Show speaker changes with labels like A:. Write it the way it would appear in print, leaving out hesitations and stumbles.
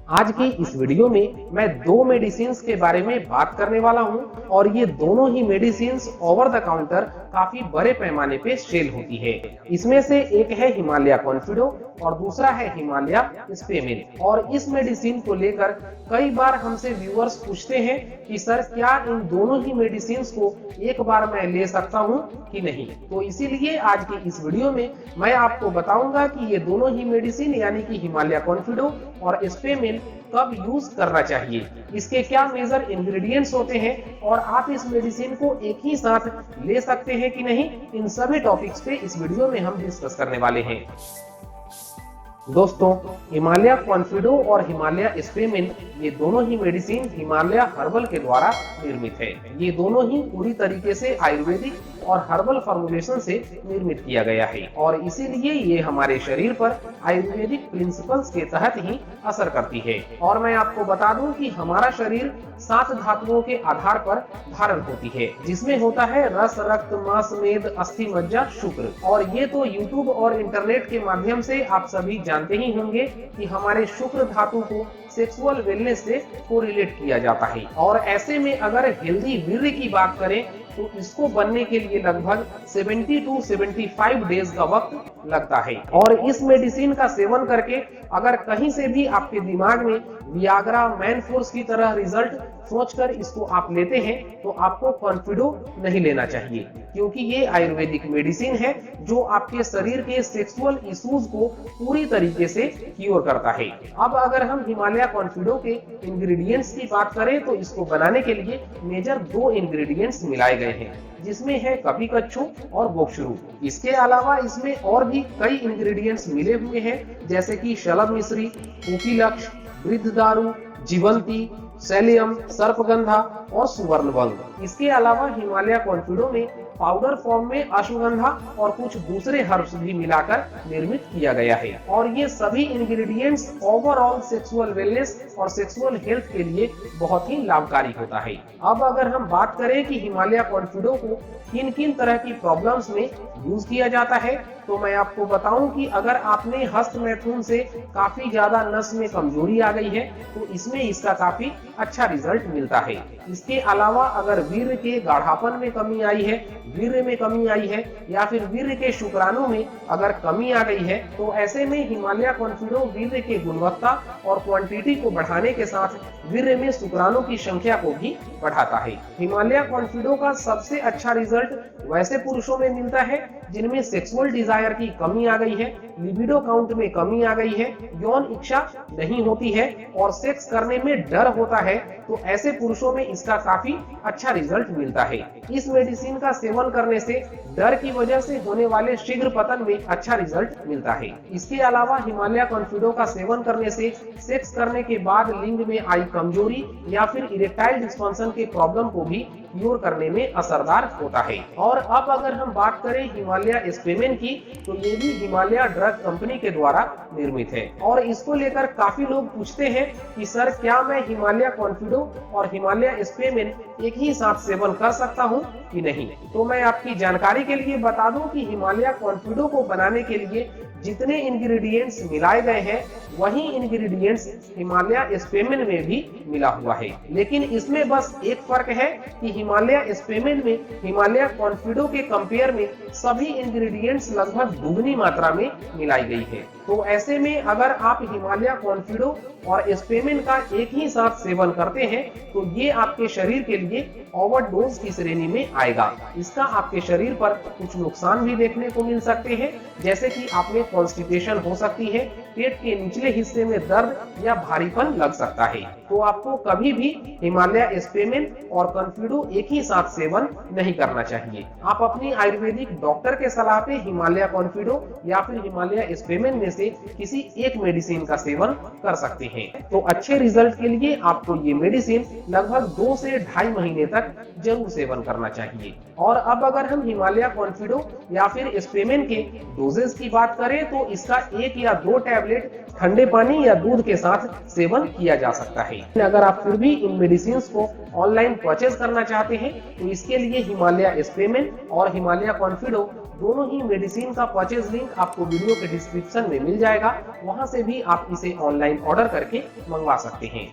A: आज के इस वीडियो में मैं दो मेडिसिन के बारे में बात करने वाला हूं और ये दोनों ही मेडिसिन ओवर द काउंटर काफी बड़े पैमाने पे सेल होती है। इसमें से एक है हिमालय कॉन्फिडो और दूसरा है हिमालय स्पेमिन। और इस मेडिसिन को लेकर कई बार हमसे व्यूअर्स पूछते हैं कि सर क्या इन दोनों ही मेडिसिन को एक बार मैं ले सकता हूं कि नहीं। तो इसीलिए आज की इस वीडियो में मैं आपको बताऊंगा कि ये दोनों ही मेडिसिन यानी कि हिमालय कॉन्फिडो और स्पेमिन कब यूज करना चाहिए, इसके क्या मेजर इंग्रेडिएंट्स होते हैं और आप इस मेडिसिन को एक ही साथ ले सकते हैं कि नहीं, इन सभी टॉपिक्स पे इस वीडियो में हम डिस्कस करने वाले हैं। दोस्तों, हिमालय कॉन्फिडो और हिमालय स्पेमिन ये दोनों ही मेडिसिन हिमालय हर्बल के द्वारा निर्मित है। ये दोनों ही पूरी तरीके से आयुर्वेदिक और हर्बल फॉर्मुलेशन से निर्मित किया गया है और इसीलिए ये हमारे शरीर पर आयुर्वेदिक प्रिंसिपल्स के तहत ही असर करती है। और मैं आपको बता दूं कि हमारा शरीर 7 धातुओं के आधार पर धारण होती है, जिसमें होता है रस, रक्त, मांस, मेद, अस्थि, मज्जा, शुक्र। और ये तो यूट्यूब और इंटरनेट के माध्यम से आप सभी जानते ही होंगे कि हमारे शुक्र धातु को सेक्सुअल वेलनेस से कोरिलेट किया जाता है। और ऐसे में अगर हेल्दी वीर्य की बात करें तो इसको बनने के लिए लगभग 70 to 75 डेज का वक्त लगता है। और इस मेडिसिन का सेवन करके अगर कहीं से भी आपके दिमाग में वियाग्रा, मैन फोर्स की तरह रिजल्ट सोचकर इसको आप लेते हैं तो आपको कॉन्फिडो नहीं लेना चाहिए, क्योंकि ये आयुर्वेदिक मेडिसिन है जो आपके शरीर के सेक्सुअल इश्यूज को पूरी तरीके से क्योर करता है। अब अगर हम हिमालय कॉन्फिडो के इंग्रेडिएंट्स की बात करें तो इसको बनाने के लिए मेजर 2 इंग्रेडिएंट्स मिलाए गए हैं, जिसमें है कपी कच्छू और बोक्षरू। इसके अलावा इसमें और भी कई इंग्रेडिएंट्स मिले हुए हैं, जैसे कि शलभ मिश्री, कोकिलक्ष, वृद्धदारू, जीवंती, सेलियम, सर्पगंधा और सुवर्णभंग। इसके अलावा हिमालय कॉन्फिडो में पाउडर फॉर्म में अश्वगंधा और कुछ दूसरे हर्ब्स भी मिलाकर निर्मित किया गया है। और ये सभी इंग्रेडिएंट्स ओवरऑल सेक्सुअल वेलनेस और सेक्सुअल हेल्थ के लिए बहुत ही लाभकारी होता है। अब अगर हम बात करें कि हिमालय कॉन्फिडो को किन किन तरह की प्रॉब्लम्स में यूज किया जाता है, तो मैं आपको बताऊं कि अगर आपने हस्त मैथुन से काफी ज्यादा नस में कमजोरी आ गई है तो इसमें इसका काफी अच्छा रिजल्ट मिलता है। इसके अलावा अगर वीर्य के गाढ़ापन में कमी आई है, वीर्य में कमी आई है या फिर वीर्य के शुक्राणु में अगर कमी आ गई है तो ऐसे में हिमालय कॉन्फिडो वीर्य के गुणवत्ता और क्वांटिटी को बढ़ाने के साथ वीर्य में शुक्राणु की संख्या को भी बढ़ाता है। हिमालय कॉन्फिडो का सबसे अच्छा रिजल्ट वैसे पुरुषों में मिलता है जिनमें सेक्सुअल डिजायर की कमी आ गई है, लिबिडो काउंट में कमी आ गई है, यौन इच्छा नहीं होती है और सेक्स करने में डर होता है, तो ऐसे पुरुषों में इसका काफी अच्छा रिजल्ट मिलता है। इस मेडिसिन का सेवन करने से डर की वजह से होने वाले शीघ्र पतन में अच्छा रिजल्ट मिलता है। इसके अलावा हिमालय कॉन्फिडो का सेवन करने से सेक्स करने के बाद लिंग में आई कमजोरी या फिर इरेक्टाइल डिस्फंक्शन के प्रॉब्लम को भी क्योर करने में असरदार होता है। और अब अगर हम बात करें हिमालय स्पेमिन की, तो ये भी हिमालय ड्रग कंपनी के द्वारा निर्मित है। और इसको लेकर काफी लोग पूछते हैं कि सर क्या मैं हिमालय कॉन्फिडो और हिमालय स्पेमिन एक ही साथ सेवन कर सकता हूं कि नहीं। तो मैं आपकी जानकारी के लिए बता दूं कि हिमालय कॉन्फिडो को बनाने के लिए जितने इंग्रेडिएंट्स मिलाए गए हैं वही इंग्रेडिएंट्स हिमालय स्पेमिन में भी मिला हुआ है, लेकिन इसमें बस एक फर्क है कि हिमालय स्पेमिन में हिमालय कॉन्फिडो के कंपेयर में सभी इंग्रेडिएंट्स लगभग दुगनी मात्रा में मिलाई गई है। तो ऐसे में अगर आप हिमालय कॉन्फिडो और स्पेमिन का एक ही साथ सेवन करते हैं तो ये आपके शरीर के लिए ओवरडोज की श्रेणी में आएगा। इसका आपके शरीर पर कुछ नुकसान भी देखने को मिल सकते हैं, जैसे कि आप में कॉन्स्टिपेशन हो सकती है, पेट के निचले हिस्से में दर्द या भारीपन लग सकता है। तो आपको कभी भी हिमालय स्पेमिन और कॉन्फिडो एक ही साथ सेवन नहीं करना चाहिए। आप अपनी आयुर्वेदिक डॉक्टर के सलाह पे हिमालय कॉन्फिडो या फिर हिमालय स्पेमिन में से किसी एक मेडिसिन का सेवन कर सकते हैं। तो अच्छे रिजल्ट के लिए आपको ये मेडिसिन लगभग 2 से 2.5 महीने तक जरूर सेवन करना चाहिए। और अब अगर हम हिमालय कॉन्फिडो या फिर स्पेमिन के डोजेस की बात करें तो इसका 1 या 2 टैबलेट ठंडे पानी या दूध के साथ सेवन किया जा सकता है। अगर आप फिर भी इन मेडिसिन को ऑनलाइन परचेज करना चाहते हैं तो इसके लिए हिमालय स्पेमेन और हिमालय कॉन्फिडो दोनों ही मेडिसिन का परचेज लिंक आपको वीडियो के डिस्क्रिप्शन में मिल जाएगा। वहां से भी आप इसे ऑनलाइन ऑर्डर करके मंगवा सकते हैं।